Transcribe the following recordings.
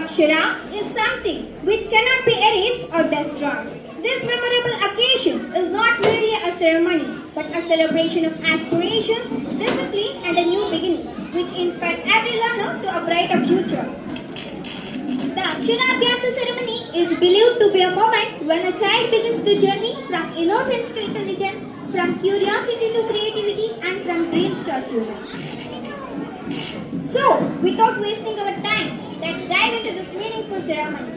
Akshara is something which cannot be erased or destroyed. This memorable occasion is not merely a ceremony, but a celebration of aspirations, discipline, and a new beginning, which inspires every learner to a brighter future. The Aksharabhyasa ceremony is believed to be a moment when a child begins the journey from innocence to intelligence, from curiosity to creativity, and from dreams to achievement. So, without wasting our time, let's dive into this meaningful ceremony.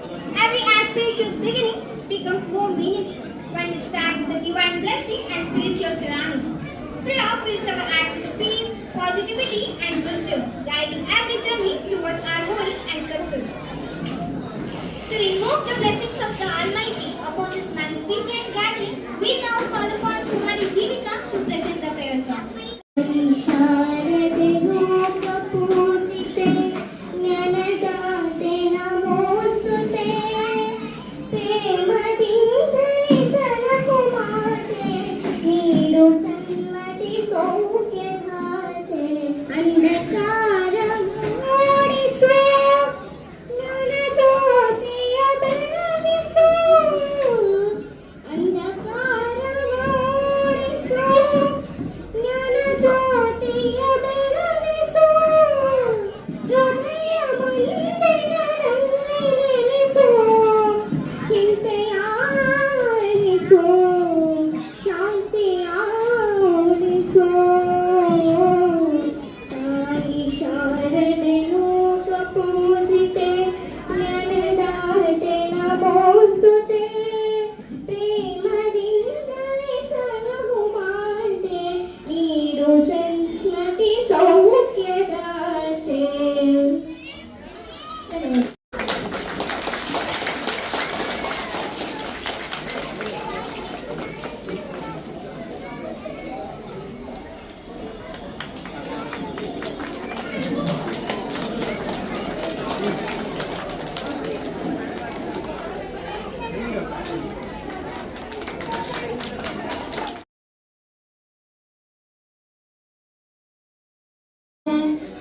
Every auspicious beginning becomes more meaningful when it starts with a divine blessing and spiritual ceremony. Prayer fills our hearts with peace, positivity, and wisdom, guiding every journey towards our goal and success. To invoke the blessings of the Almighty upon this magnificent gathering, we now call upon Kumari Jivika to present the prayer song.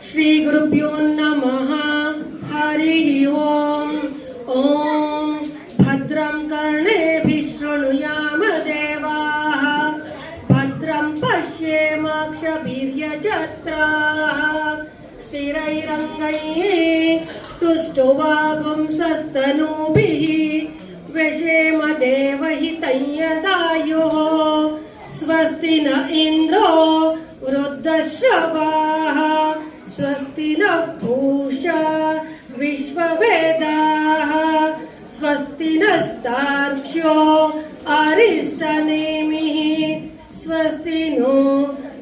Shri गुरुभ्यो नमः हरिः ओम् ॐ भद्रं कर्णेभिः शृणुयाम देवाः भद्रं पश्येमाक्षभिर्यजत्राः स्थिरैरङ्गैः स्तुष्टुवागुंसस्तनूभिः व्यशेम देवहितं यदायुः स्वस्ति न इन्द्रो वृद्धश्रवाः स्वस्ति नः पूषा विश्ववेदाः स्वस्ति नस्तार्क्ष्यो अरिष्टनेमिः स्वस्ति नो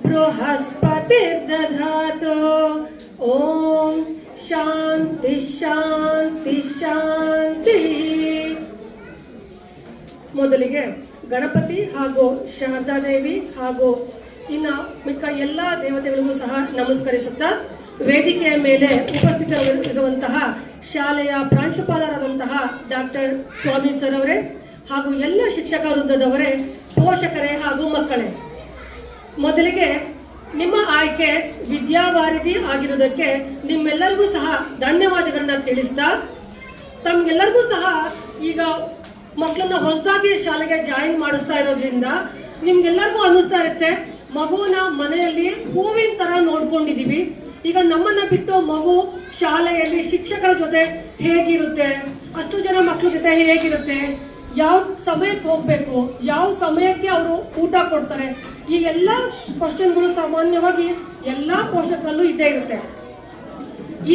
बृहस्पतिर्दधातु ॐ शान्ति शान्ति ಶಾಂತಿ. ಮೊದಲಿಗೆ ಗಣಪತಿ ಹಾಗೂ ಶಾರದಾದೇವಿ ಹಾಗೂ ಇನ್ನ ಮಿಕ್ಕ ಎಲ್ಲ ದೇವತೆಗಳಿಗೂ ಸಹ ನಮಸ್ಕರಿಸುತ್ತಾ ವೇದಿಕೆಯ ಮೇಲೆ ಉಪಸ್ಥಿತರಿರುವಂತಹ ಶಾಲೆಯ ಪ್ರಾಂಶುಪಾಲರಾದಂತಹ ಡಾಕ್ಟರ್ ಸ್ವಾಮಿ ಸರ್ ಅವರೇ ಹಾಗೂ ಎಲ್ಲ ಶಿಕ್ಷಕ ವೃಂದದವರೇ, ಪೋಷಕರೇ ಹಾಗೂ ಮಕ್ಕಳೇ, ಮೊದಲಿಗೆ ನಿಮ್ಮ ಆಯ್ಕೆ ವಿದ್ಯಾವಾರಿಧಿ ಆಗಿರುವುದಕ್ಕೆ ನಿಮ್ಮೆಲ್ಲರಿಗೂ ಸಹ ಧನ್ಯವಾದಗಳನ್ನ ತಿಳಿಸ್ತಾ, ತಮ್ಗೆಲ್ಲರಿಗೂ ಸಹ ಈಗ ಮಕ್ಕಳನ್ನ ಹೊಸದಾಗಿ ಶಾಲೆಗೆ ಜಾಯಿನ್ ಮಾಡಿಸ್ತಾ ಇರೋದ್ರಿಂದ ನಿಮ್ಗೆಲ್ಲರಿಗೂ ಅನ್ನಿಸ್ತಾ ಇರುತ್ತೆ, ಮಗುನ ಮನೆಯಲ್ಲಿ ಹೂವಿನ ತರ ನೋಡ್ಕೊಂಡಿದೀವಿ, ಈಗ ನಮ್ಮನ್ನ ಬಿಟ್ಟು ಮಗು ಶಾಲೆಯಲ್ಲಿ ಶಿಕ್ಷಕರ ಜೊತೆ ಹೇಗಿರುತ್ತೆ, ಅಷ್ಟು ಜನ ಮಕ್ಕಳ ಜೊತೆ ಹೇಗಿರುತ್ತೆ, ಯಾವ ಸಮಯಕ್ಕೆ ಹೋಗ್ಬೇಕು, ಯಾವ ಸಮಯಕ್ಕೆ ಅವರು ಊಟ ಕೊಡ್ತಾರೆ, ಈ ಎಲ್ಲ ಕ್ವಶನ್ಗಳು ಸಾಮಾನ್ಯವಾಗಿ ಎಲ್ಲ ಪೋಷಕರಲ್ಲೂ ಇದ್ದೇ ಇರುತ್ತೆ.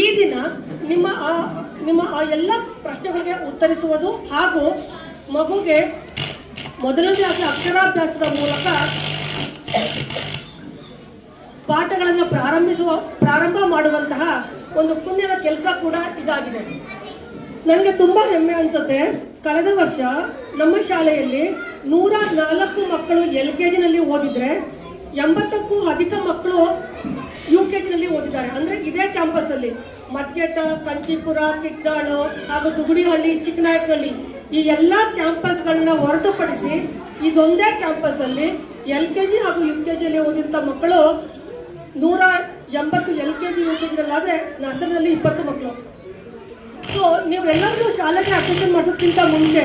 ಈ ದಿನ ನಿಮ್ಮ ಆ ಎಲ್ಲ ಪ್ರಶ್ನೆಗಳಿಗೆ ಉತ್ತರಿಸುವುದು ಹಾಗೂ ಮಗುಗೆ ಮೊದಲನೇದಾಗಿ ಅಕ್ಷರಾಭ್ಯಾಸದ ಮೂಲಕ ಪಾಠಗಳನ್ನು ಪ್ರಾರಂಭ ಮಾಡುವಂತಹ ಒಂದು ಪುಣ್ಯದ ಕೆಲಸ ಕೂಡ ಇದಾಗಿದೆ. ನನಗೆ ತುಂಬಾ ಹೆಮ್ಮೆ ಅನ್ಸುತ್ತೆ. ಕಳೆದ ವರ್ಷ ನಮ್ಮ ಶಾಲೆಯಲ್ಲಿ 104 ಮಕ್ಕಳು LKG ಓದಿದ್ರೆ 80ಕ್ಕೂ ಅಧಿಕ ಮಕ್ಕಳು UKG ಓದಿದ್ದಾರೆ. ಅಂದ್ರೆ ಇದೇ ಕ್ಯಾಂಪಸ್ ಅಲ್ಲಿ ಮತ್ಗೆಟ, ಕಂಚಿಪುರ, ಕಿಟ್ಟಾಳು ಹಾಗೂ ದುಗುಡಿಹಳ್ಳಿ, ಚಿಕ್ಕನಾಯಕನಹಳ್ಳಿ ಈ ಎಲ್ಲ ಕ್ಯಾಂಪಸ್ಗಳನ್ನ ಹೊರತುಪಡಿಸಿ ಇದೊಂದೇ ಕ್ಯಾಂಪಸ್ ಅಲ್ಲಿ LKG ಹಾಗೂ UKG ಓದಿದಂಥ ಮಕ್ಕಳು 180 LKG UKG ಆದ್ರೆ ನರ್ಸರಿನಲ್ಲಿ 20 ಮಕ್ಕಳು. ಸೊ ನೀವೆಲ್ಲರೂ ಶಾಲೆಗೆ ಅಡ್ಮಿಷನ್ ಮಾಡಿಸೋದಕ್ಕಿಂತ ಮುಂಚೆ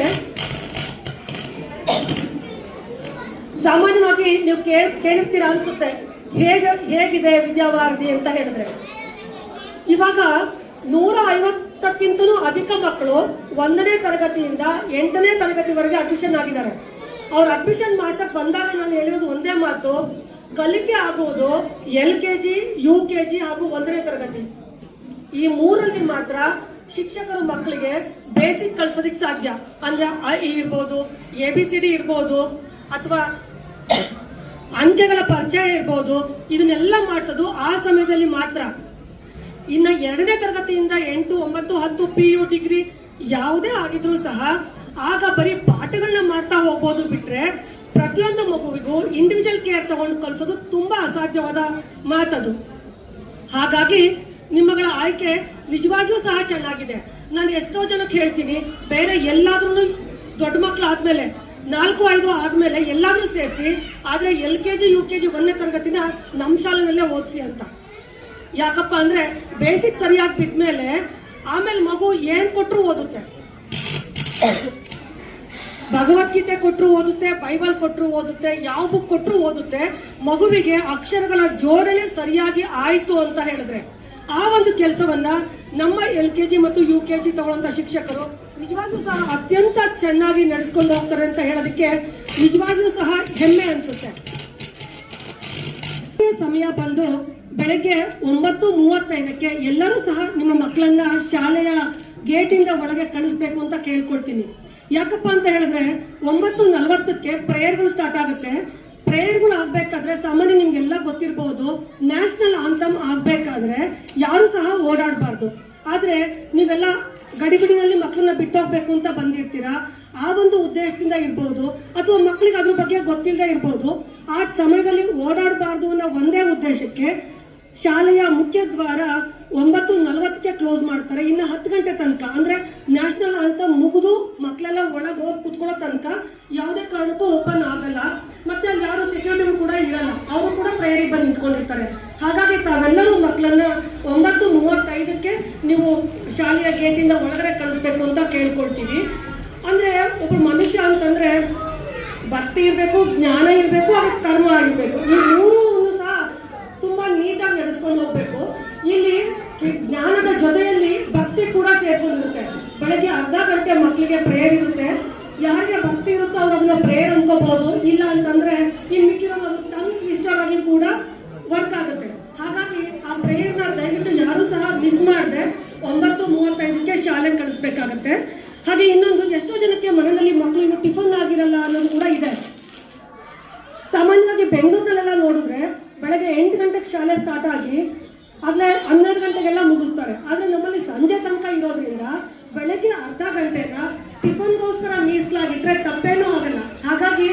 ಸಾಮಾನ್ಯವಾಗಿ ನೀವು ಕೇಳಿರ್ತೀರಾ ಅನ್ಸುತ್ತೆ, ಹೇಗಿದೆ ವಿದ್ಯಾವಾರಧಿ ಅಂತ ಹೇಳಿದ್ರೆ. ಇವಾಗ 150ಕ್ಕಿಂತಲೂ ಅಧಿಕ ಮಕ್ಕಳು 1ನೇ ತರಗತಿಯಿಂದ 8ನೇ ತರಗತಿವರೆಗೆ ಅಡ್ಮಿಷನ್ ಆಗಿದ್ದಾರೆ. ಅವ್ರು ಅಡ್ಮಿಷನ್ ಮಾಡ್ಸಕ್ ಬಂದಾಗ ನಾನು ಹೇಳಿರೋದು ಒಂದೇ ಮಾತು, ಕಲಿಕೆ ಆಗುವುದು LKG, UKG ಹಾಗೂ 1ನೇ ತರಗತಿ. ಈ 3ರಲ್ಲಿ ಮಾತ್ರ ಶಿಕ್ಷಕರು ಮಕ್ಕಳಿಗೆ ಬೇಸಿಕ್ ಕಳ್ಸೋದಿಕ್ ಸಾಧ್ಯ. ಅಂದ್ರೆ I ಇರ್ಬೋದು, ABCD ಇರ್ಬೋದು, ಅಥವಾ ಅಂಕೆಗಳ ಪರಿಚಯ ಇರ್ಬೋದು. ಇದನ್ನೆಲ್ಲ ಮಾಡಿಸೋದು ಆ ಸಮಯದಲ್ಲಿ ಮಾತ್ರ. ಇನ್ನು 2ನೇ ತರಗತಿಯಿಂದ 8, 9, 10 PU ಡಿಗ್ರಿ ಯಾವುದೇ ಆಗಿದ್ರೂ ಸಹ ಆಗ ಬರೀ ಪಾಠಗಳನ್ನ ಮಾಡ್ತಾ ಹೋಗ್ಬೋದು ಬಿಟ್ರೆ ಪ್ರತಿಯೊಂದು ಮಗುವಿಗೂ ಇಂಡಿವಿಜುವಲ್ ಕೇರ್ ತಗೊಂಡು ಕಲಿಸೋದು ತುಂಬಾ ಅಸಾಧ್ಯವಾದ ಮಾತದು. ಹಾಗಾಗಿ ನಿಮ್ಮಗಳ ಆಯ್ಕೆ ನಿಜವಾಗಿಯೂ ಸಹ ಚೆನ್ನಾಗಿದೆ. ನಾನು ಎಷ್ಟೋ ಜನಕ್ಕೆ ಹೇಳ್ತೀನಿ, ಬೇರೆ ಎಲ್ಲಾದ್ರೂ ದೊಡ್ಡ ಮಕ್ಕಳು ಆದ್ಮೇಲೆ 4, 5 ಆದ್ಮೇಲೆ ಎಲ್ಲಾದ್ರೂ ಸೇರಿಸಿ, ಆದ್ರೆ LKG, UKG 1ನೇ ತರಗತಿನ ನಮ್ಮ ಶಾಲೆನಲ್ಲೇ ಓದಿಸಿ ಅಂತ. ಯಾಕಪ್ಪ ಅಂದ್ರೆ ಬೇಸಿಕ್ ಸರಿಯಾಗಿ ಬಿದ್ಮೇಲೆ ಆಮೇಲೆ ಮಗು ಏನ್ ಕೊಟ್ಟರು ಓದುತ್ತೆ. ಭಗವದ್ಗೀತೆ ಕೊಟ್ಟರು ಓದುತ್ತೆ, ಬೈಬಲ್ ಕೊಟ್ಟರು ಓದುತ್ತೆ, ಯಾವ ಬುಕ್ ಕೊಟ್ಟರು ಓದುತ್ತೆ. ಮಗುವಿಗೆ ಅಕ್ಷರಗಳ ಜೋಡಣೆ ಸರಿಯಾಗಿ ಆಯ್ತು ಅಂತ ಹೇಳಿದ್ರೆ ಆ ಒಂದು ಕೆಲಸವನ್ನ ನಮ್ಮ LKG ಮತ್ತು UKG ತಗೊಳ್ಳೋಂಥ ಶಿಕ್ಷಕರು ನಿಜವಾಗ್ಲೂ ಸಹ ಅತ್ಯಂತ ಚೆನ್ನಾಗಿ ನಡೆಸ್ಕೊಂಡು ಹೋಗ್ತಾರೆ ಅಂತ ಹೇಳೋದಕ್ಕೆ ನಿಜವಾಗ್ಲೂ ಸಹ ಹೆಮ್ಮೆ ಅನ್ಸುತ್ತೆ. ಸಮಯ ಬಂದು ಬೆಳಗ್ಗೆ 9:35ಕ್ಕೆ ಎಲ್ಲರೂ ಸಹ ನಿಮ್ಮ ಮಕ್ಕಳನ್ನ ಶಾಲೆಯ ಗೇಟಿಂದ ಒಳಗೆ ಕಳಿಸ್ಬೇಕು ಅಂತ ಕೇಳ್ಕೊಳ್ತೀನಿ. ಯಾಕಪ್ಪ ಅಂತ ಹೇಳಿದ್ರೆ 9:40ಕ್ಕೆ ಪ್ರೇಯರ್ಗಳು ಸ್ಟಾರ್ಟ್ ಆಗುತ್ತೆ. ಪ್ರೇಯರ್ಗಳು ಆಗ್ಬೇಕಾದ್ರೆ ಸಾಮಾನ್ಯ ನಿಮ್ಗೆಲ್ಲ ಗೊತ್ತಿರಬಹುದು, ನ್ಯಾಷನಲ್ ಆಂಥಮ್ ಆಗ್ಬೇಕಾದ್ರೆ ಯಾರು ಸಹ ಓಡಾಡಬಾರ್ದು. ಆದ್ರೆ ನೀವೆಲ್ಲ ಗಡಿಬಿಡಿನಲ್ಲಿ ಮಕ್ಕಳನ್ನ ಬಿಟ್ಟೋಗ್ಬೇಕು ಅಂತ ಬಂದಿರ್ತೀರಾ. ಆ ಒಂದು ಉದ್ದೇಶದಿಂದ ಇರ್ಬೋದು, ಅಥವಾ ಮಕ್ಕಳಿಗೆ ಅದ್ರ ಬಗ್ಗೆ ಗೊತ್ತಿಲ್ಲದೆ ಇರ್ಬೋದು. ಆ ಸಮಯದಲ್ಲಿ ಓಡಾಡಬಾರ್ದು ಅನ್ನೋ ಒಂದೇ ಉದ್ದೇಶಕ್ಕೆ ಶಾಲೆಯ ಮುಖ್ಯ ದ್ವಾರ 9:40ಕ್ಕೆ ಕ್ಲೋಸ್ ಮಾಡ್ತಾರೆ. ಇನ್ನು 10 ಗಂಟೆ ತನಕ ಅಂದ್ರೆ ನ್ಯಾಷನಲ್ ಅಂತ ಮುಗಿದು ಮಕ್ಕಳೆಲ್ಲ ಒಳಗೆ ಹೋಗಿ ಕುತ್ಕೊಳ್ಳೋ ತನಕ ಯಾವುದೇ ಕಾರಣಕ್ಕೂ ಓಪನ್ ಆಗಲ್ಲ. ಮತ್ತೆ ಅಲ್ಲಿ ಯಾರು ಸೆಕ್ಯೂರಿಟಿ ಕೂಡ ಇರಲ್ಲ, ಅವರು ಕೂಡ ಪ್ರೇಯರಿಗೆ ಬಂದು ನಿಂತ್ಕೊಂಡಿರ್ತಾರೆ. ಹಾಗಾಗಿ ತಾವೆಲ್ಲರೂ ಮಕ್ಕಳನ್ನ 9:35ಕ್ಕೆ ನೀವು ಶಾಲೆಯ ಗೇಟಿಂದ ಒಳಗಡೆ ಕಳಿಸ್ಬೇಕು ಅಂತ ಕೇಳ್ಕೊಳ್ತೀವಿ. ಅಂದ್ರೆ ಒಬ್ಬ ಮನುಷ್ಯ ಅಂತಂದ್ರೆ ಭಕ್ತಿ ಇರಬೇಕು, ಜ್ಞಾನ ಇರಬೇಕು, ಅದಕ್ಕೆ ಕರ್ಮ ಆಗಿರ್ಬೇಕು. ಈ ಮೂರೂ ಸಹ ತುಂಬಾ ನೀಟಾಗಿ ನಡೆಸ್ಕೊಂಡು ಹೋಗ್ಬೇಕು. ಇಲ್ಲಿ ಜ್ಞಾನದ ಜೊತೆಯಲ್ಲಿ ಭಕ್ತಿ ಕೂಡ ಸೇರ್ಕೊಂಡಿರುತ್ತೆ. ಬೆಳಗ್ಗೆ ಅರ್ಧ ಗಂಟೆ ಮಕ್ಕಳಿಗೆ ಪ್ರೇಯರ್ ಇರುತ್ತೆ. ಯಾರಿಗೆ ಭಕ್ತಿ ಇರುತ್ತೋ ಅವ್ರು ಅದನ್ನ ಪ್ರೇಯರ್ ಅನ್ಕೋಬಹುದು. ಇಲ್ಲ ಅಂತಂದ್ರೆ ಇನ್ನು ಮಿಕ್ಕಿರೋ ಟಂಗ್ ಟ್ವಿಸ್ಟರ್ ಆಗಿ ಕೂಡ ವರ್ಕ್ ಆಗುತ್ತೆ. ಹಾಗಾಗಿ ಆ ಪ್ರೇಯರ್ನ ದಯವಿಟ್ಟು ಯಾರು ಸಹ ಮಿಸ್ ಮಾಡದೆ 9:35ಕ್ಕೆ ಶಾಲೆಗೆ ಕಳಿಸ್ಬೇಕಾಗತ್ತೆ. ಹಾಗೆ ಇನ್ನೊಂದು, ಎಷ್ಟೋ ಜನಕ್ಕೆ ಮನೆಯಲ್ಲಿ ಮಕ್ಕಳು ಇನ್ನು ಟಿಫನ್ ಆಗಿರಲ್ಲ ಅನ್ನೋದು ಕೂಡ ಇದೆ. ಸಾಮಾನ್ಯವಾಗಿ ಬೆಂಗಳೂರಿನಲ್ಲೆಲ್ಲ ನೋಡಿದ್ರೆ ಬೆಳಗ್ಗೆ 8 ಗಂಟೆಗೆ ಶಾಲೆ ಸ್ಟಾರ್ಟ್ ಆಗಿ ಆದ್ರೆ 12 ಗಂಟೆಗೆಲ್ಲ ಮುಗಿಸ್ತಾರೆ. ಆದ್ರೆ ನಮ್ಮಲ್ಲಿ ಸಂಜೆ ತನಕ ಇರೋದ್ರಿಂದ ಬೆಳಗ್ಗೆ ಅರ್ಧ ಗಂಟೆನ ಟಿಫನ್ಗೋಸ್ಕರ ಮೀಸಲಾಗಿಟ್ರೆ ತಪ್ಪೇನೂ ಆಗಲ್ಲ. ಹಾಗಾಗಿ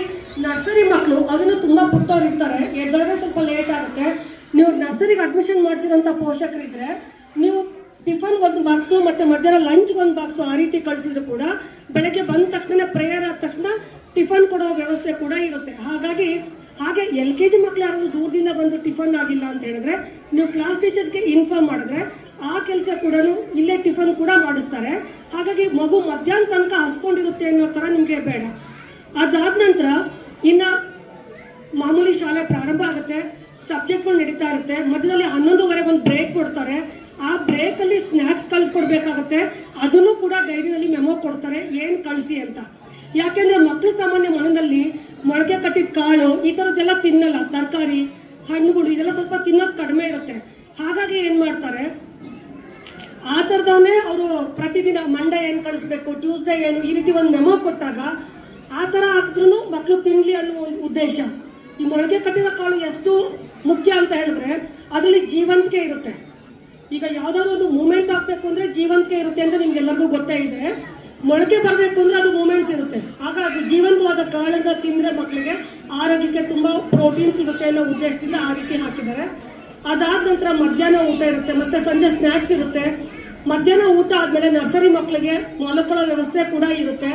ನರ್ಸರಿ ಮಕ್ಕಳು ಅದನ್ನು ತುಂಬಾ ಪುಟ್ಟವ್ರು ಇರ್ತಾರೆ, ಎದ್ದೊಳಗೆ ಸ್ವಲ್ಪ ಲೇಟ್ ಆಗುತ್ತೆ. ನೀವು ನರ್ಸರಿಗೆ ಅಡ್ಮಿಷನ್ ಮಾಡಿಸಿರೋಂಥ ಪೋಷಕರಿದ್ರೆ ನೀವು ಟಿಫನ್ 1 ಬಾಕ್ಸು ಮತ್ತೆ ಮಧ್ಯಾಹ್ನ ಲಂಚ್ 1 ಬಾಕ್ಸು ಆ ರೀತಿ ಕಳಿಸಿದ್ರು ಕೂಡ ಬೆಳಗ್ಗೆ ಬಂದ ತಕ್ಷಣ ಪ್ರೇಯರ್ ಆದ ತಕ್ಷಣ ಟಿಫನ್ ಕೊಡೋ ವ್ಯವಸ್ಥೆ ಕೂಡ ಇರುತ್ತೆ. ಹಾಗೆ LKG ಮಕ್ಕಳು ಯಾರಾದ್ರೂ ದೂರದಿಂದ ಬಂದು ಟಿಫನ್ ಆಗಿಲ್ಲ ಅಂತ ಹೇಳಿದ್ರೆ ನೀವು ಕ್ಲಾಸ್ ಟೀಚರ್ಸ್ಗೆ ಇನ್ಫಾರ್ಮ್ ಮಾಡಿದ್ರೆ ಆ ಕೆಲಸ ಕೂಡ ಇಲ್ಲೇ ಟಿಫನ್ ಕೂಡ ಮಾಡಿಸ್ತಾರೆ. ಹಾಗಾಗಿ ಮಗು ಮಧ್ಯಾಹ್ನ ತನಕ ಹಸ್ಕೊಂಡಿರುತ್ತೆ ಅನ್ನೋ ಥರ ನಿಮಗೆ ಬೇಡ. ಅದಾದ ನಂತರ ಇನ್ನು ಮಾಮೂಲಿ ಶಾಲೆ ಪ್ರಾರಂಭ ಆಗುತ್ತೆ, ಸಬ್ಜೆಕ್ಟ್ಗಳು ನಡೀತಾ ಇರುತ್ತೆ. ಮಧ್ಯದಲ್ಲಿ 11:15 ಒಂದು ಬ್ರೇಕ್ ಕೊಡ್ತಾರೆ. ಆ ಬ್ರೇಕಲ್ಲಿ ಸ್ನ್ಯಾಕ್ಸ್ ಕಳಿಸ್ಕೊಡ್ಬೇಕಾಗುತ್ತೆ. ಅದನ್ನು ಕೂಡ ಡೈರಿನಲ್ಲಿ ಮೆಮೊ ಕೊಡ್ತಾರೆ ಏನು ಕಳಿಸಿ ಅಂತ. ಯಾಕೆಂದ್ರೆ ಮಕ್ಕಳು ಸಾಮಾನ್ಯ ಮನೆಯಲ್ಲಿ ಮೊಳಕೆ ಕಟ್ಟಿದ ಕಾಳು ಈ ಥರದ್ದೆಲ್ಲ ತಿನ್ನಲ್ಲ, ತರಕಾರಿ ಹಣ್ಣುಗಳು ಇದೆಲ್ಲ ಸ್ವಲ್ಪ ತಿನ್ನೋದು ಕಡಿಮೆ ಇರುತ್ತೆ. ಹಾಗಾಗಿ ಏನು ಮಾಡ್ತಾರೆ, ಆ ಥರದವನ್ನೇ ಅವರು ಪ್ರತಿದಿನ ಮಂಡೇ ಏನು ಕಳಿಸ್ಬೇಕು, ಟ್ಯೂಸ್ಡೇ ಏನು, ಈ ರೀತಿ ಒಂದು ಮೆಮೊ ಕೊಟ್ಟಾಗ ಆ ಥರ ಹಾಕಿದ್ರೂ ಮಕ್ಕಳು ತಿನ್ನಲಿ ಅನ್ನೋ ಒಂದು ಉದ್ದೇಶ. ಈ ಮೊಳಕೆ ಕಟ್ಟಿದ ಕಾಳು ಎಷ್ಟು ಮುಖ್ಯ ಅಂತ ಹೇಳಿದ್ರೆ ಅದರಲ್ಲಿ ಜೀವಂತಿಕೆ ಇರುತ್ತೆ. ಈಗ ಯಾವುದಾದ್ರು ಒಂದು ಮೂಮೆಂಟ್ ಆಗಬೇಕು ಅಂದರೆ ಜೀವಂತಿಕೆ ಇರುತ್ತೆ ಅಂತ ನಿಮ್ಗೆಲ್ಲರಿಗೂ ಗೊತ್ತೇ ಇದೆ. ಮೊಳಕೆ ಬರಬೇಕು ಅಂದರೆ ಅದು ಮೂಮೆಂಟ್ಸ್ ಇರುತ್ತೆ. ಆಗ ಅದು ಜೀವಂತವಾದ ಕಾಳನ್ನು ತಿಂದರೆ ಮಕ್ಕಳಿಗೆ ಆರೋಗ್ಯಕ್ಕೆ ತುಂಬ ಪ್ರೋಟೀನ್ ಸಿಗುತ್ತೆ ಅನ್ನೋ ಉದ್ದೇಶದಿಂದ ಆ ರೀತಿ ಹಾಕಿದ್ದಾರೆ. ಅದಾದ ನಂತರ ಮಧ್ಯಾಹ್ನ ಊಟ ಇರುತ್ತೆ, ಮತ್ತೆ ಸಂಜೆ ಸ್ನ್ಯಾಕ್ಸ್ ಇರುತ್ತೆ. ಮಧ್ಯಾಹ್ನ ಊಟ ಆದಮೇಲೆ ನರ್ಸರಿ ಮಕ್ಕಳಿಗೆ ಮಲ್ಕೊಳ್ಳೋ ವ್ಯವಸ್ಥೆ ಕೂಡ ಇರುತ್ತೆ.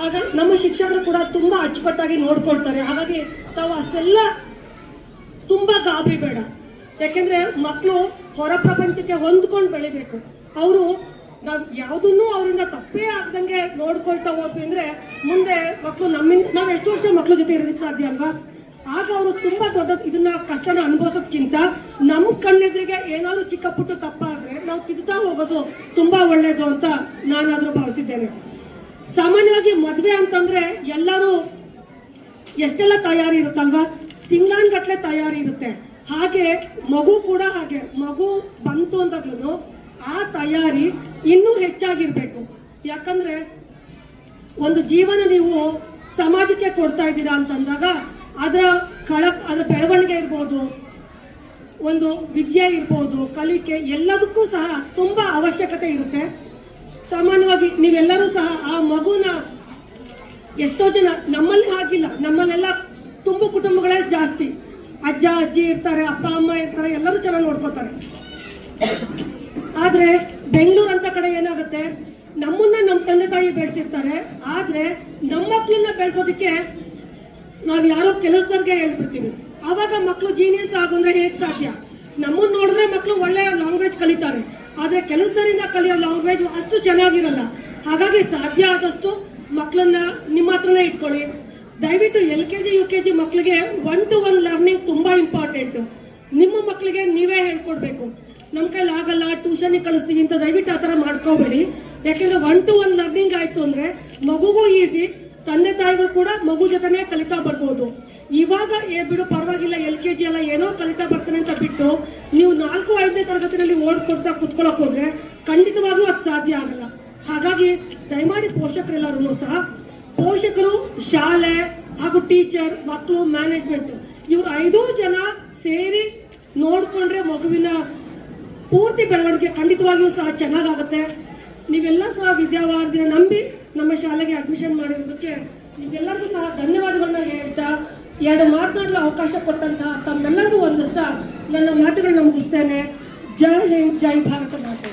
ಆಗ ನಮ್ಮ ಶಿಕ್ಷಕರು ಕೂಡ ತುಂಬ ಅಚ್ಚುಕಟ್ಟಾಗಿ ನೋಡ್ಕೊಳ್ತಾರೆ. ಹಾಗಾಗಿ ತಾವು ಅಷ್ಟೆಲ್ಲ ತುಂಬ ಗಾಬರಿ ಬೇಡ. ಯಾಕೆಂದರೆ ಮಕ್ಕಳು ಹೊರ ಪ್ರಪಂಚಕ್ಕೆ ಹೊಂದ್ಕೊಂಡು ಬೆಳಿಬೇಕು. ಅವರು ನಾವು ಯಾವುದನ್ನೂ ಅವರಿಂದ ತಪ್ಪೇ ಆಗದಂಗೆ ನೋಡ್ಕೊಳ್ತಾ ಹೋದ್ವಿ ಅಂದರೆ ಮುಂದೆ ಮಕ್ಕಳು ನಾವು ಎಷ್ಟು ವರ್ಷ ಮಕ್ಕಳ ಜೊತೆ ಇರೋದಕ್ಕೆ ಸಾಧ್ಯ ಅಲ್ವಾ? ಆಗ ಅವರು ತುಂಬ ದೊಡ್ಡ ಇದನ್ನ ಕಷ್ಟನ ಅನುಭವಿಸೋದ್ಕಿಂತ ನಮ್ಮ ಕಣ್ಣೆದುರಿಗೆ ಏನಾದರೂ ಚಿಕ್ಕ ಪುಟ್ಟ ತಪ್ಪಾದರೆ ನಾವು ತಿದ್ದುತ್ತಾ ಹೋಗೋದು ತುಂಬ ಒಳ್ಳೆಯದು ಅಂತ ನಾನಾದರೂ ಭಾವಿಸಿದ್ದೇನೆ. ಸಾಮಾನ್ಯವಾಗಿ ಮದುವೆ ಅಂತಂದರೆ ಎಲ್ಲರೂ ಎಷ್ಟೆಲ್ಲ ತಯಾರಿ ಇರುತ್ತಲ್ವಾ, ತಿಂಗಳಾನ್ಗಟ್ಲೆ ತಯಾರಿ ಇರುತ್ತೆ. ಹಾಗೆ ಮಗು ಕೂಡ ಹಾಗೆ, ಮಗು ಬಂತು ಅಂದಾಗ್ಲೂ ಆ ತಯಾರಿ ಇನ್ನೂ ಹೆಚ್ಚಾಗಿರ್ಬೇಕು. ಯಾಕಂದ್ರೆ ಒಂದು ಜೀವನ ನೀವು ಸಮಾಜಕ್ಕೆ ಕೊಡ್ತಾ ಇದ್ದೀರಾ ಅಂತಂದಾಗ ಅದರ ಬೆಳವಣಿಗೆ ಇರ್ಬೋದು, ಒಂದು ವಿದ್ಯೆ ಇರ್ಬೋದು, ಕಲಿಕೆ, ಎಲ್ಲದಕ್ಕೂ ಸಹ ತುಂಬ ಅವಶ್ಯಕತೆ ಇರುತ್ತೆ. ಸಾಮಾನ್ಯವಾಗಿ ನೀವೆಲ್ಲರೂ ಸಹ ಆ ಮಗುನ ಎಷ್ಟೋ ಜನ, ನಮ್ಮಲ್ಲಿ ಹಾಗಿಲ್ಲ, ನಮ್ಮಲ್ಲೆಲ್ಲ ತುಂಬ ಕುಟುಂಬಗಳೇ ಜಾಸ್ತಿ, ಅಜ್ಜ ಅಜ್ಜಿ ಇರ್ತಾರೆ, ಅಪ್ಪ ಅಮ್ಮ ಇರ್ತಾರೆ, ಎಲ್ಲರೂ ಚೆನ್ನಾಗಿ ನೋಡ್ಕೋತಾರೆ. ಆದರೆ ಬೆಂಗಳೂರು ಅಂತ ಕಡೆ ಏನಾಗುತ್ತೆ, ನಮ್ಮನ್ನ ನಮ್ಮ ತಂದೆ ತಾಯಿ ಬೆಳೆಸಿರ್ತಾರೆ, ಆದರೆ ನಮ್ಮ ಮಕ್ಕಳನ್ನ ಬೆಳೆಸೋದಕ್ಕೆ ನಾವು ಯಾರೋ ಕೆಲಸದವ್ರಿಗೆ ಹೇಳ್ಬಿಡ್ತೀವಿ. ಆವಾಗ ಮಕ್ಕಳು ಜೀನಿಯಸ್ ಆಗೋಂದ್ರೆ ಹೇಗೆ ಸಾಧ್ಯ? ನಮ್ಮನ್ನ ನೋಡಿದ್ರೆ ಮಕ್ಕಳು ಒಳ್ಳೆಯ ಲ್ಯಾಂಗ್ವೇಜ್ ಕಲಿತಾರೆ, ಆದರೆ ಕೆಲಸದವರಿಂದ ಕಲಿಯೋ ಲ್ಯಾಂಗ್ವೇಜ್ ಅಷ್ಟು ಚೆನ್ನಾಗಿರಲ್ಲ. ಹಾಗಾಗಿ ಸಾಧ್ಯ ಆದಷ್ಟು ಮಕ್ಕಳನ್ನ ನಿಮ್ಮ ಹತ್ರನೇ ಇಟ್ಕೊಳ್ಳಿ. ದಯವಿಟ್ಟು LKG UKG ಮಕ್ಕಳಿಗೆ 1-to-1 ಲರ್ನಿಂಗ್ ತುಂಬ ಇಂಪಾರ್ಟೆಂಟು. ನಿಮ್ಮ ಮಕ್ಕಳಿಗೆ ನೀವೇ ಹೇಳ್ಕೊಡ್ಬೇಕು. ನಮ್ಮ ಕೈಲಿ ಆಗಲ್ಲ, ಟ್ಯೂಷನಿಗೆ ಕಳಿಸ್ತೀವಿ ಅಂತ ದಯವಿಟ್ಟು ಆ ಥರ ಮಾಡ್ಕೋಬೇಡಿ. ಯಾಕೆಂದರೆ 1-to-1 ಲರ್ನಿಂಗ್ ಆಯಿತು ಅಂದರೆ ಮಗುಗೂ ಈಸಿ, ತಂದೆ ತಾಯಿಗಳು ಕೂಡ ಮಗು ಜೊತೆನೇ ಕಲಿತಾ ಬರ್ಬೋದು. ಇವಾಗ ಬಿಡು ಪರವಾಗಿಲ್ಲ, LKG ಎಲ್ಲ ಏನೋ ಕಲಿತಾ ಬರ್ತಾನೆ ಅಂತ ಬಿಟ್ಟು ನೀವು 4-5ನೇ ತರಗತಿಯಲ್ಲಿ ಓಡ್ಕೊಡ್ತಾ ಕುತ್ಕೊಳ್ಳೋಕೆ ಹೋದರೆ ಖಂಡಿತವಾಗ್ಲೂ ಅದು ಸಾಧ್ಯ ಆಗಲ್ಲ. ಹಾಗಾಗಿ ದಯಮಾಡಿ ಪೋಷಕರೆಲ್ಲರೂ ಸಹ, ಪೋಷಕರು, ಶಾಲೆ ಹಾಗೂ ಟೀಚರ್, ಮಕ್ಕಳು, ಮ್ಯಾನೇಜ್ಮೆಂಟ್, ಇವ್ರು 5 ಜನ ಸೇರಿ ನೋಡಿಕೊಂಡ್ರೆ ಮಗುವಿನ ಪೂರ್ತಿ ಬೆಳವಣಿಗೆ ಖಂಡಿತವಾಗಿಯೂ ಸಹ ಚೆನ್ನಾಗಾಗುತ್ತೆ. ನೀವೆಲ್ಲ ಸಹ ವಿದ್ಯಾವಾರ್ಧಿನ ನಂಬಿ ನಮ್ಮ ಶಾಲೆಗೆ ಅಡ್ಮಿಷನ್ ಮಾಡಿರೋದಕ್ಕೆ ನಿಮ್ಗೆಲ್ಲರಿಗೂ ಸಹ ಧನ್ಯವಾದಗಳನ್ನ ಹೇಳ್ತಾ, 2 ಮಾತನಾಡಲು ಅವಕಾಶ ಕೊಟ್ಟಂತಹ ತಮ್ಮೆಲ್ಲರಿಗೂ ವಂದಿಸ್ತಾ ನನ್ನ ಮಾತುಗಳನ್ನ ಮುಗಿಸ್ತೇನೆ. ಜೈ ಹಿಂದ್, ಜೈ ಭಾರತ ಮಾತೆ.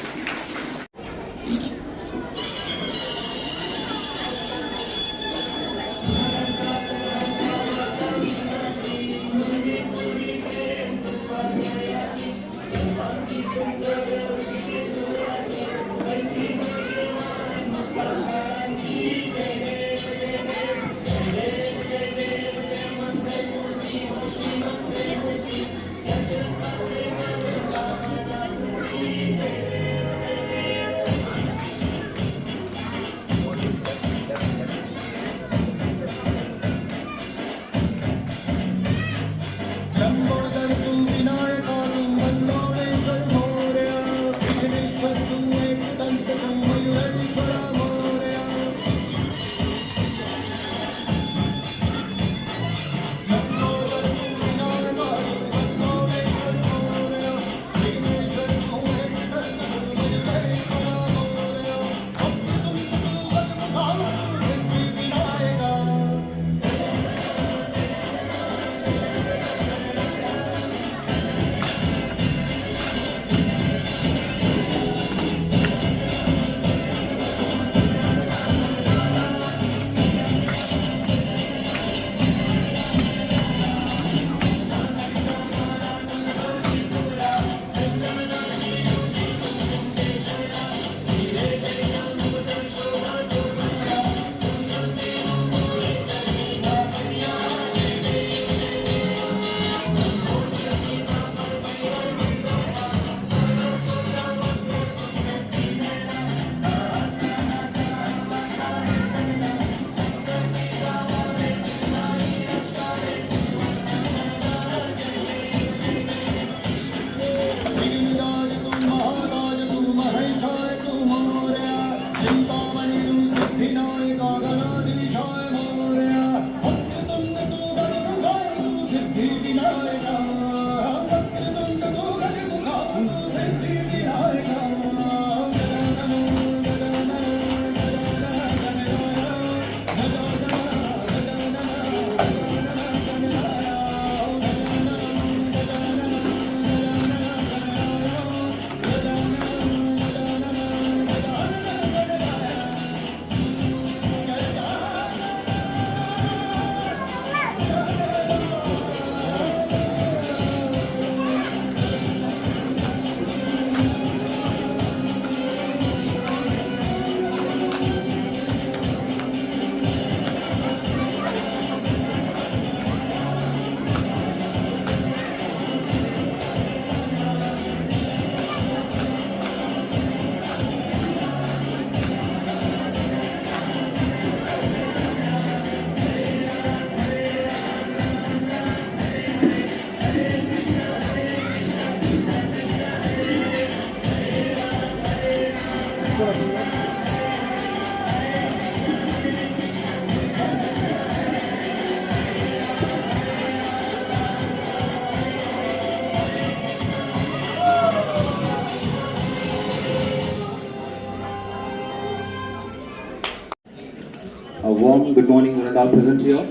A warm good morning to all present here,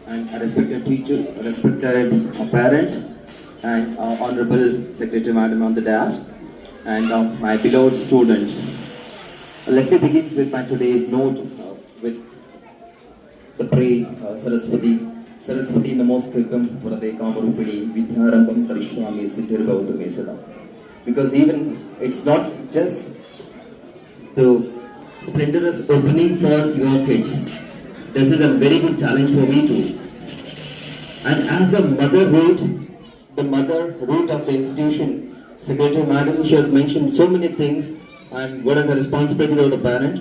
and a respected teacher, respected parents, and honorable secretary madam on the dais, and my beloved students. Let me begin with my today's note with the prayer Saraswati. Saraswati Namaskritam Varade Kamarupini Vidyarambam Karishnami Siddhirvavatu Mesada. Because even it's not just the splendorous opening for your kids. This is a very good challenge for me too. And as a mother root, the mother root of the institution, Secretary Madam, she has mentioned so many things and what are the responsibility of the parent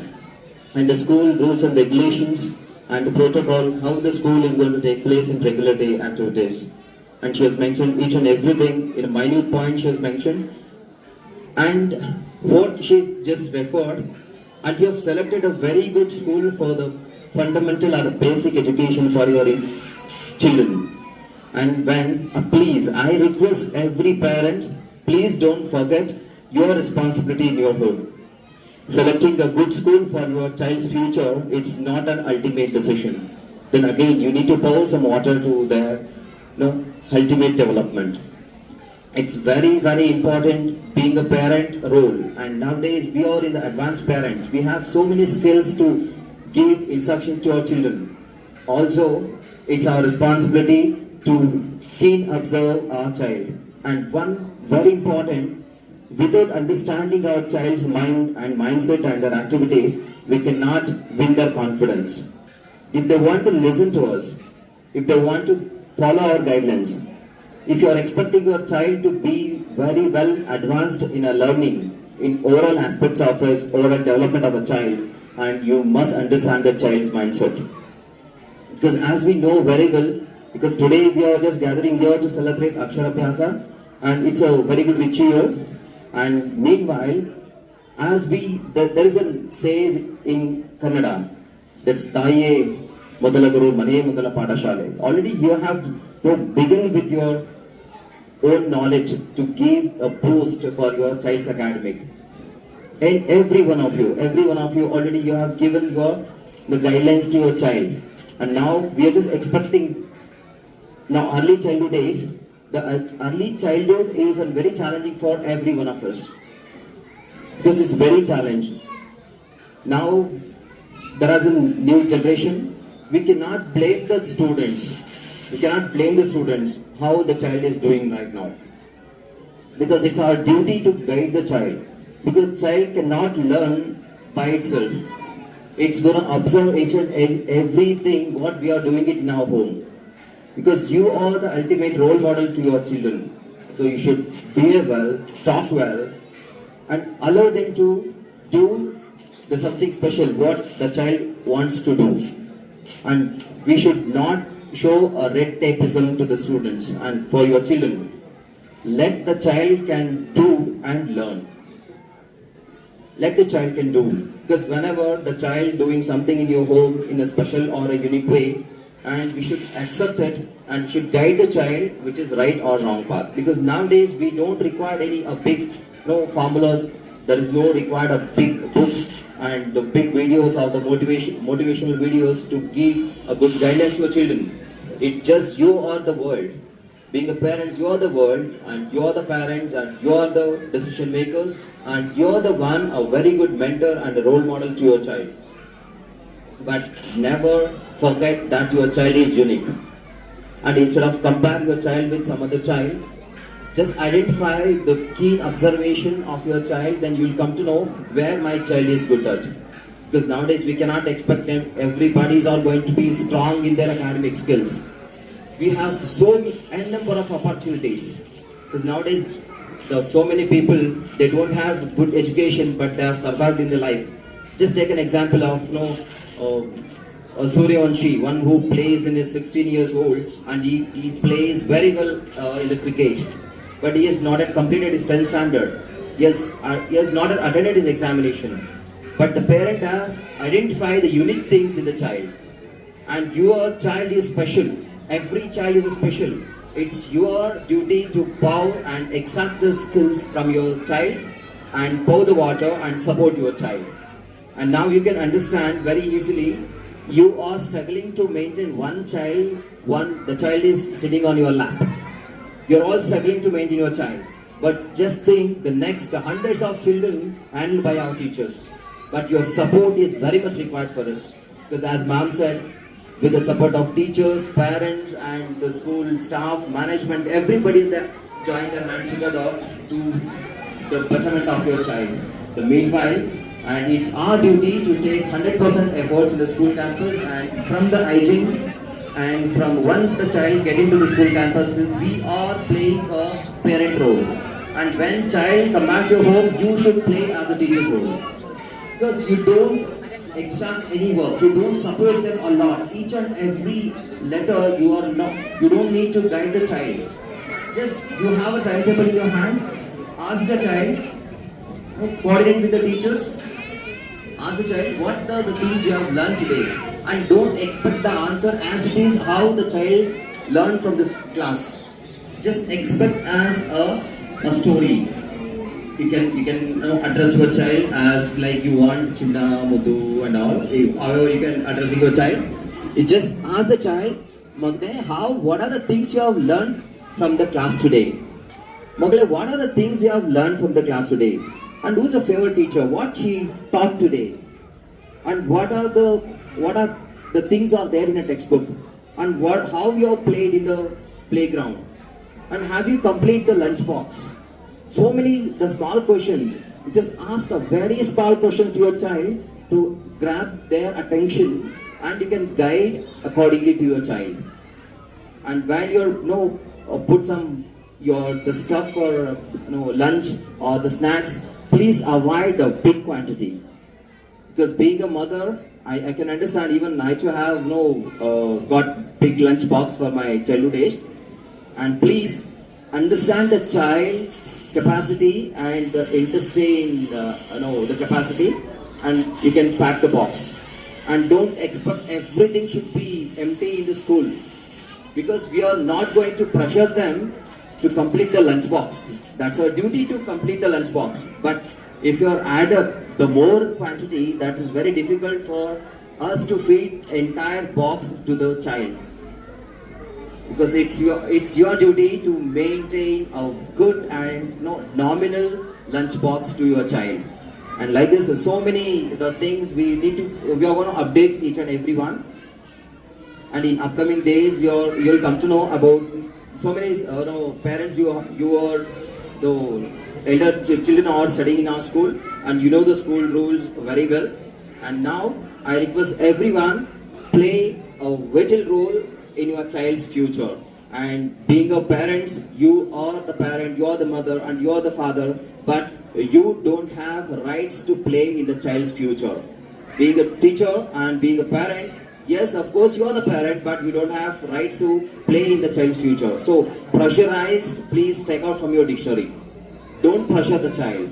and the school rules and regulations and the protocol, how the school is going to take place in regular day activities. And she has mentioned each and everything in a minute point she has mentioned. And what she just referred, and you have selected a very good school for the fundamental or basic education for your children. And when, please, I request every parent, please don't forget your responsibility in your home. Selecting a good school for your child's future, it's not an ultimate decision. Then again, you need to pour some water to their ultimate development. It's very, very important being a parent role, and nowadays we are in the advanced parents. We have so many skills to give instruction to our children. Also, it's our responsibility to keen observe our child. And one very important, without understanding our child's mind and mindset and their activities, we cannot win their confidence. If they want to listen to us, if they want to follow our guidelines, if you are expecting your child to be very well advanced in a learning, in oral aspects of his oral development of a child, and you must understand the child's mindset. Because as we know very well, because today we are just gathering here to celebrate Aksharabhyasa, and it's a very good ritual. And meanwhile, as there is a say in Kannada, that's Taye Modala Guru Mane Modala Padashale. Already you have begin with your own knowledge to give a boost for your child's academic. And every one of you already you have given the guidelines to your child. And now we are just expecting, now early childhood days, the early childhood is very challenging for every one of us. Because it's very challenging. Now there is a new generation. We cannot blame the students. We cannot blame the students how the child is doing right now. Because it's our duty to guide the child. Because child cannot learn by itself. It's going to observe each and everything what we are doing it in our home. Because you are the ultimate role model to your children. So you should behave well, talk well, and allow them to do something special what the child wants to do. And we should not show a red tapeism to the students and for your children. Let the child can do and learn. Let the child can do. Because whenever the child doing something in your home in a special or a unique way, and we should accept it and should guide the child which is right or wrong path. Because nowadays we don't require any big formulas. There is no required of big books and the big videos or the motivational videos to give a good guidance to your children. It just you are the world. Being a parent, you are the world, and you are the parents, and you are the decision makers, and you are the one a very good mentor and a role model to your child. But never forget that your child is unique. And instead of comparing your child with some other child, just identify the keen observation of your child, then you will come to know where my child is good at. Because nowadays we cannot expect them, everybody is all going to be strong in their academic skills. We have so n number of opportunities. Because nowadays there are so many people, they don't have good education but they have survived in their life. Just take an example of Suryavanshi, one who plays in his 16 years old, and he plays very well in the cricket. But he has not yet completed his 10th standard. He has not attended his examination. but the parent has identified the unique things in the child. And your child is special. Every child is special. It's your duty to pour and extract the skills from your child and pour the water and support your child. And now you can understand very easily, you are struggling to maintain one child, the child is sitting on your lap. You're all struggling to maintain your child. But just think the hundreds of children handled by our teachers. But your support is very much required for us. Because as ma'am said, with the support of teachers, parents and the school staff, management, everybody is there, join their hands together to the betterment of your child. The meanwhile, and it's our duty to take 100% efforts in the school campus, and from the hygiene and from once the child get into the school campus, we are playing a parent role. And when child come back to your home, you should play as a teacher's role. Because you don't extract any work, you don't support them a lot. Each and every letter you don't need to guide the child. Just you have a timetable in your hand, ask the child, coordinate with the teachers, ask the child what are the things you have learned today, and don't expect the answer as it is how the child learned from this class. Just expect as a story. You can address your child as like you want Chinna, Mudu and all. However you can address your child. You just ask the child, Magne, what are the things you have learned from the class today? Magle, what are the things you have learned from the class today? And who's your favorite teacher? What she taught today? And what are the things are there in a textbook? And how you have played in the playground? And have you completed the lunch box? So many the small questions. You just ask a very small question to your child to grab their attention, and you can guide accordingly to your child. And while you're put some the stuff for lunch or the snacks, please avoid the big quantity. Because being a mother, I can understand, even I too have got big lunch box for my childhood days. And please understand the child's capacity and the intestine, the capacity, and you can pack the box. And don't expect everything should be empty in the school, because we are not going to pressure them to complete the lunch box. That's our duty, to complete the lunch box. But if you are add up the more quantity, that is very difficult for us to feed entire box to the child. Because it's your duty to maintain a good and nominal lunch box to your child. And like this, so many the things we are going to update each and every one. And in upcoming days, you'll come to know about so many parents. You are the elder children are studying in our school, and you know the school rules very well. And now I request everyone play a vital role in your child's future. And being a parent, you are the parent, you are the mother, and you are the father, but you don't have rights to play in the child's future. Being a teacher and being a parent, yes, of course you are the parent, but you don't have rights to play in the child's future. So pressurized, please take out from your dictionary. Don't pressure the child.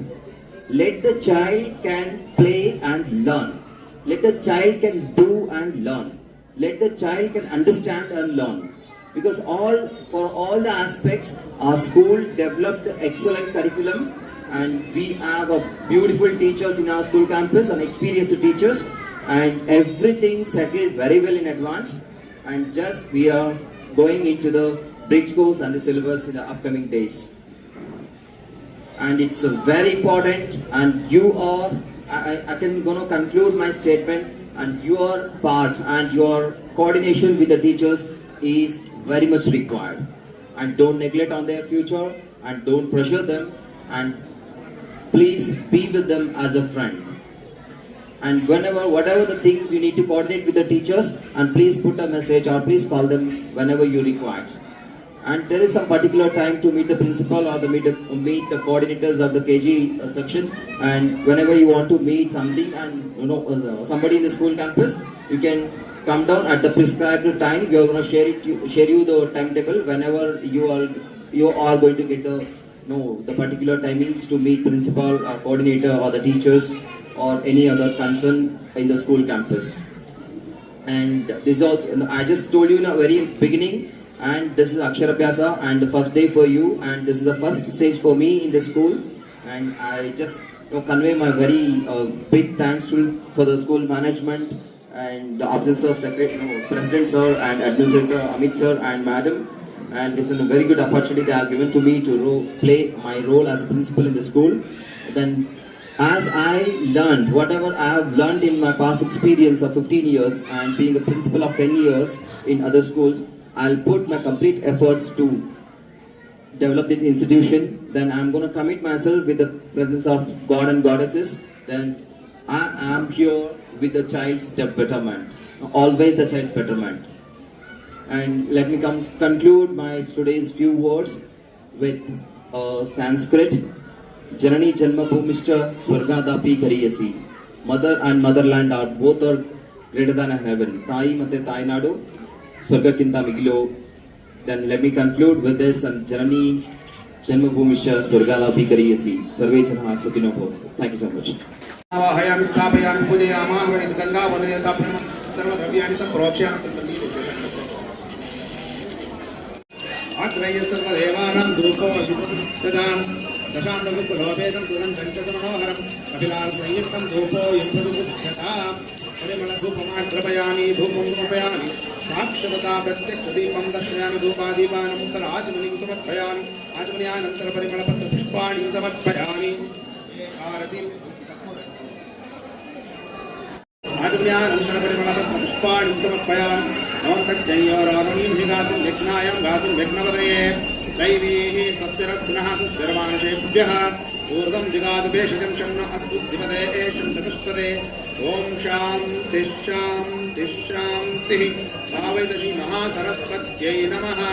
Let the child can play and learn. Let the child can do and learn. Let the child can understand and learn. Because for all the aspects, our school developed the excellent curriculum, and we have a beautiful teachers in our school campus and experienced teachers, and everything settled very well in advance. And just we are going into the bridge course and the syllabus in the upcoming days. And it's very important, and you are, I can gonna conclude my statement, and your part and your coordination with the teachers is very much required. And don't neglect on their future, and don't pressure them, and please be with them as a friend. And whatever the things you need to coordinate with the teachers, and please put a message or please call them whenever you require. And there is some particular time to meet the principal or meet the coordinators of the KG section. And whenever you want to meet something and somebody in the school campus, you can come down at the prescribed time. We are going to share you the timetable whenever you are going to get the particular timings to meet principal or coordinator or the teachers or any other concern in the school campus. And this is also, I just told you in the very beginning, and this is Aksharabhyasa and the first day for you, and this is the first stage for me in the school, and I just convey my very big thanks for the school management and the officers of secretary, president sir and administrator Amit sir and madam, and it's a very good opportunity they have given to me to play my role as a principal in the school. Then as I learned, whatever I have learned in my past experience of 15 years and being a principal of 10 years in other schools, I'll put my complete efforts to develop the institution. Then I'm going to commit myself with the presence of God and goddesses. Then I am here with the child's betterment, always the child's betterment. And let me conclude my today's few words with Sanskrit. Janani Janma Bhumischa Swargadapi Kariyasi. Mother and motherland are both are greater than heaven. Tai Mate Tainadu Swargakinta Migilo. Then let me conclude with this and Janani Janma Bhumischa Swargadapi Kariyasi. Sarve Janaha Sukhino Bhavantu. Thank you so much. Ahayam Stapayam Pudayama Havanit Ganga Vanayatapam Sarva Ravyani Samprokshyam Sambandhi Atraya Sarva Devanam Dhupo Tadam Dashandavukulovedam Sunan Sanchasanoharam Kapilal Sanyuktam Dhupo Yumpadukushyatam Parimala Dhupama Krapayami Dhupam Krapayami Sakshvata Pratyek Deepam Dashyami Dhupadipanam Tarajmanim Samatpayami Ajmanyanantara Parimala Patra Pushpani Samatpayami Aratim Ajmanyanantara Pushpani Namatakshayaranim Higatum Viknayam Gatum Viknavadaye Daivihi Satyratnaha Sarvanashebhyaha Urdam Jigadu Beshajam Shamna Astu Divade Esham Chatuspade Om Shanti Shanti Shanti Bhavaitashi Mahasarasvatyai Namaha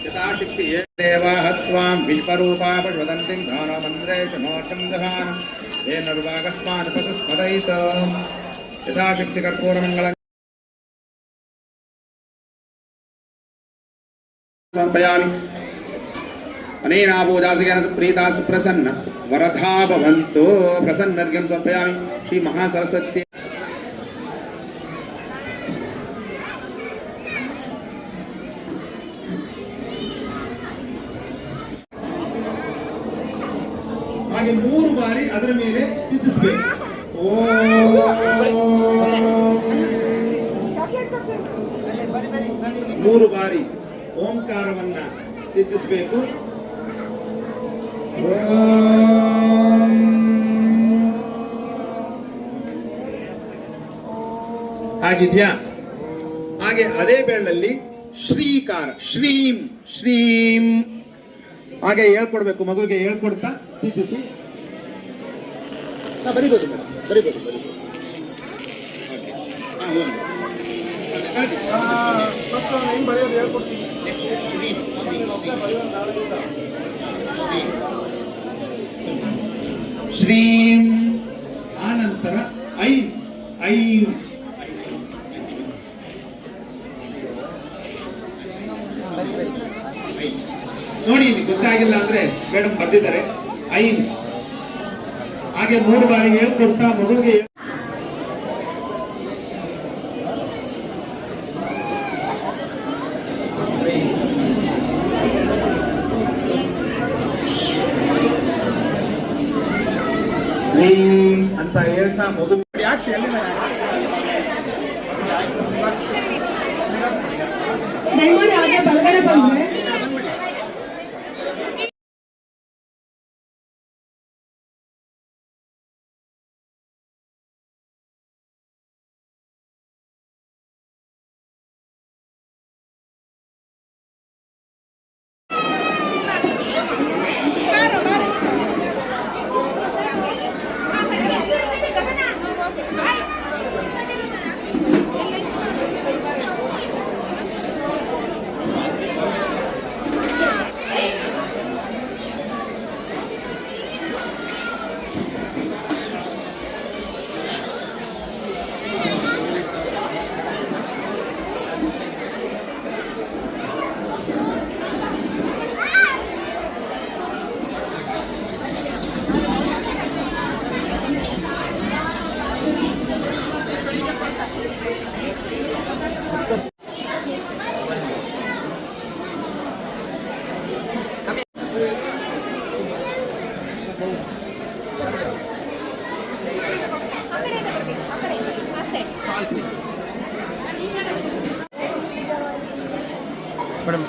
Yatashikti Devahatvam Vishparupa Pashvadantim Dhana Mandresha Mocham Dahana Enarvagasman Pasaspadaitam Yatashikti Karpuramangalam Sampayami Anena Bodhasagana Pritas Prasanna Varadha Bhavanto Prasannargyam Sampayami Shri Mahasaraswati ಹಾಗೆ 3 ಬಾರಿ ಅದರ ಮೇಲೆ ತಿದ್ದಿಸಬೇಕು ಮೂರು ಬಾರಿ ಓಂಕಾರವನ್ನ ತಿದ್ದಿಸಬೇಕು ಆಗಿದ್ಯಾ ಹಾಗೆ ಅದೇ ಬೆರಳಲ್ಲಿ ಶ್ರೀಕಾರ ಶ್ರೀಂ ಶ್ರೀಂ ಹಾಗೆ ಹೇಳ್ಕೊಡ್ಬೇಕು ಮಗುವಿಗೆ ಹೇಳ್ಕೊಡ್ತಾ ತಿದ್ದಿಸಿ ಬರಿಬೋದು ಬರಿಬೋದು ಶ್ರೀಂ ಆನಂತರ ಐಂ ಐಂ ನೋಡಿ ಗೊತ್ತಾಗಿಲ್ಲ ಅಂದ್ರೆ ಮೇಡಮ್ ಬರ್ದಿದ್ದಾರೆ ಐಂ ಹಾಗೆ 3 ಬಾರಿ ಹೇಳ್ಕೊಡ್ತಾ ಮಗುವಿಗೆ ಅಂತ ಹೇಳ್ತಾ ಮಗು ದಯಮಾಡಿ ಹಾಗೆ ಬಲಗಡೆ ಬಂದ್ರೆ ಮೇಡಮ್